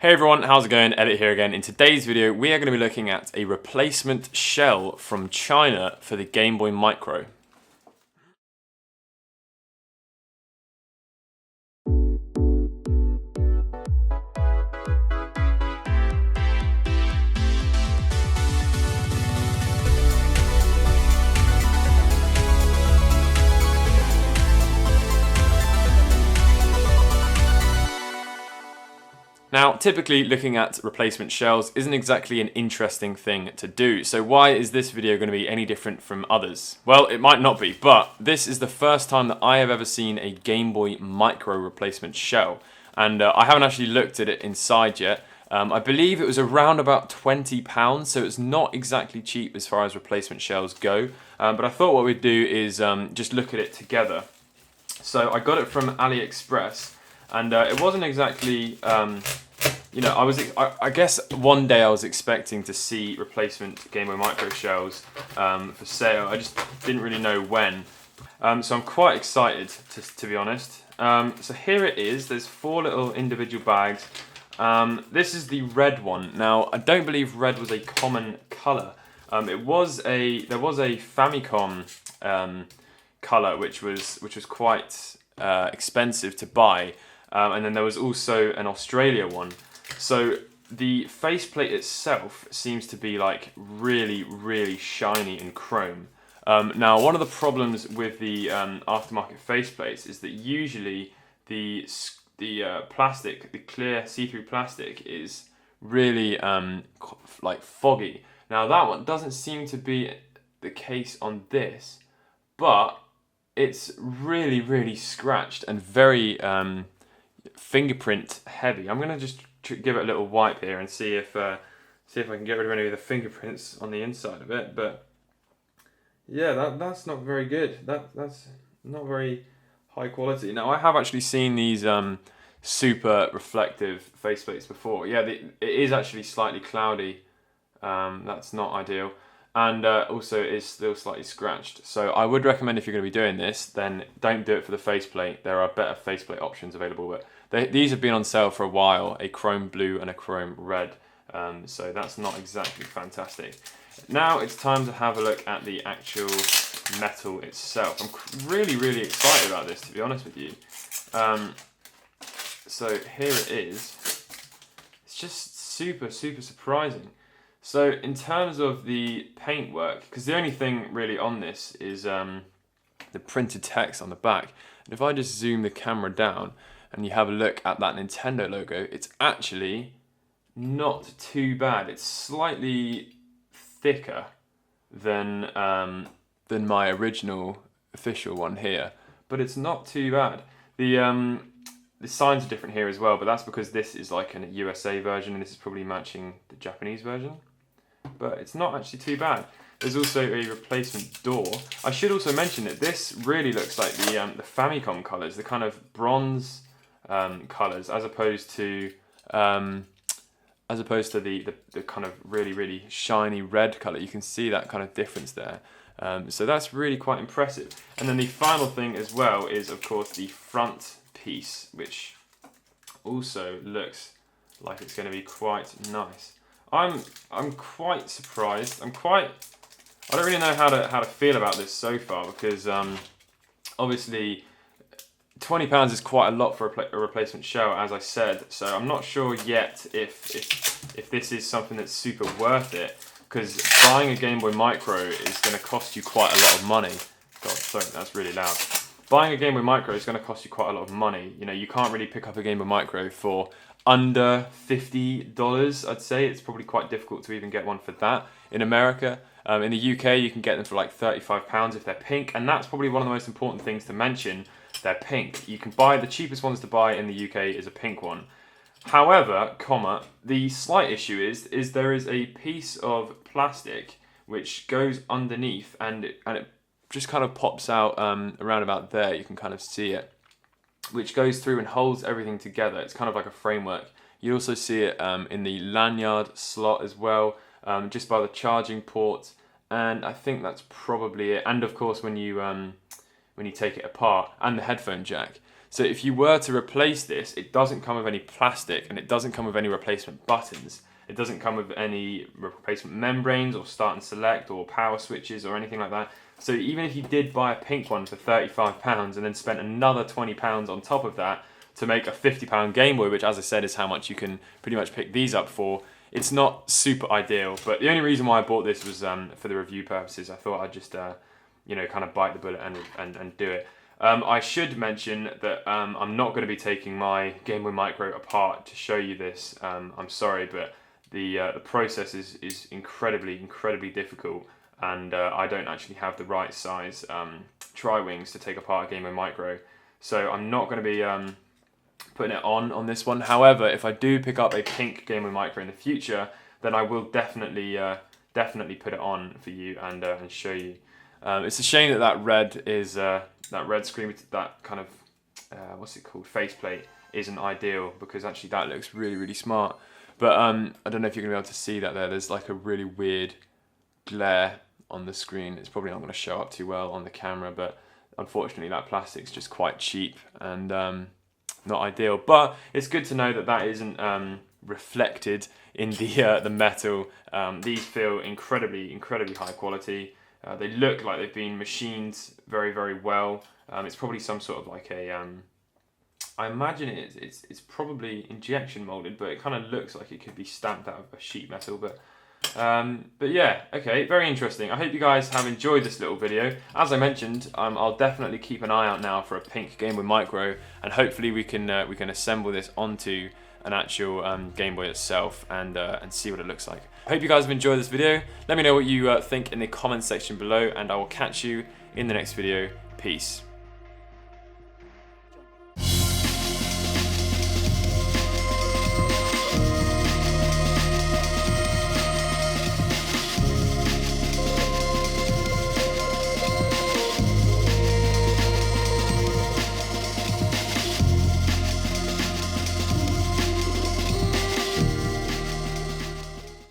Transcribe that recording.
Hey everyone, how's it going? Edit here again. In today's video, we are going to be looking at a replacement shell from China for the Game Boy Micro. Now, typically looking at replacement shells isn't exactly an interesting thing to do, so why is this video going to be any different from others? Well, it might not be, but this is the first time that I have ever seen a Game Boy Micro replacement shell, and I haven't actually looked at it inside yet. I believe it was around about £20, so it's not exactly cheap as far as replacement shells go, but I thought what we'd do is just look at it together. So I got it from AliExpress, and it wasn't exactly, you know, I guess one day I was expecting to see replacement Game Boy Micro shells for sale. I just didn't really know when. So I'm quite excited, to be honest. So here it is. There's 4 little individual bags. This is the red one. Now, I don't believe red was a common colour. There was a Famicom colour which was quite expensive to buy. And then there was also an Australia one. So the faceplate itself seems to be like really shiny and chrome. Now, one of the problems with the aftermarket faceplates is that usually the plastic, the clear see-through plastic, is really like foggy. Now that one doesn't seem to be the case on this, but it's really scratched and very fingerprint heavy. I'm gonna just give it a little wipe here and see if I can get rid of any of the fingerprints on the inside of it. But yeah, that's not very good. That's not very high quality. Now, I have actually seen these super reflective faceplates before. Yeah, it is actually slightly cloudy. That's not ideal. And also it is still slightly scratched. So I would recommend, if you're going to be doing this, then don't do it for the faceplate. There are better faceplate options available, but these have been on sale for a while, a chrome blue and a chrome red. So that's not exactly fantastic. Now it's time to have a look at the actual metal itself. I'm really excited about this, to be honest with you. So here it is. It's just super surprising. So in terms of the paintwork, because the only thing really on this is the printed text on the back, and if I just zoom the camera down and you have a look at that Nintendo logo, it's actually not too bad. It's slightly thicker than my original official one here, but it's not too bad. The signs are different here as well, but that's because this is like a USA version and this is probably matching the Japanese version. But it's not actually too bad. There's also a replacement door. I should also mention that this really looks like the Famicom colours, the kind of bronze colours, as opposed to the kind of really shiny red colour. You can see that kind of difference there. So that's really quite impressive. And then the final thing as well is, of course, the front piece, which also looks like it's going to be quite nice. I'm quite surprised. I don't really know how to feel about this so far, because obviously £20 is quite a lot for a replacement shell, as I said. So I'm not sure yet if this is something that's super worth it, because buying a Game Boy Micro is going to cost you quite a lot of money. God, sorry, that's really loud. Buying a Game Boy Micro is going to cost you quite a lot of money. You know, you can't really pick up a Game Boy Micro for under $50, I'd say. It's probably quite difficult to even get one for that in America. In the UK, you can get them for like £35 if they're pink, and that's probably one of the most important things to mention. They're pink. You can buy the cheapest ones to buy in the UK is a pink one. However, the slight issue is there is a piece of plastic which goes underneath, and it just kind of pops out around about there. You can kind of see it, which goes through and holds everything together. It's kind of like a framework. You also see it in the lanyard slot as well, just by the charging port, and I think that's probably it. And of course, when you take it apart, and the headphone jack. So if you were to replace this, it doesn't come with any plastic and it doesn't come with any replacement buttons. It doesn't come with any replacement membranes or start and select or power switches or anything like that. So even if you did buy a pink one for £35 and then spent another £20 on top of that to make a £50 Game Boy, which as I said is how much you can pretty much pick these up for, it's not super ideal. But the only reason why I bought this was for the review purposes. I thought I'd just you know, kind of bite the bullet and do it. I should mention that I'm not going to be taking my Game Boy Micro apart to show you this. I'm sorry, but the process is incredibly difficult, and I don't actually have the right size tri-wings to take apart a Game Boy Micro, so I'm not going to be putting it on this one. However, if I do pick up a pink Game Boy Micro in the future, then I will definitely put it on for you and show you. It's a shame that red is that red screen with that kind of what's it called, faceplate isn't ideal, because actually that looks really smart. But I don't know if you're gonna be able to see that there. There's like a really weird glare on the screen. It's probably not going to show up too well on the camera, but unfortunately that plastic's just quite cheap and not ideal. But it's good to know that that isn't reflected in the metal. These feel incredibly high quality. They look like they've been machined very well. It's probably some sort of like a I imagine it's probably injection molded, but it kind of looks like it could be stamped out of a sheet metal. But yeah, okay, very interesting. I hope you guys have enjoyed this little video. As I mentioned, I'll definitely keep an eye out now for a pink Game Boy Micro, and hopefully we can assemble this onto an actual Game Boy itself and see what it looks like. I hope you guys have enjoyed this video. Let me know what you think in the comments section below, and I will catch you in the next video. Peace.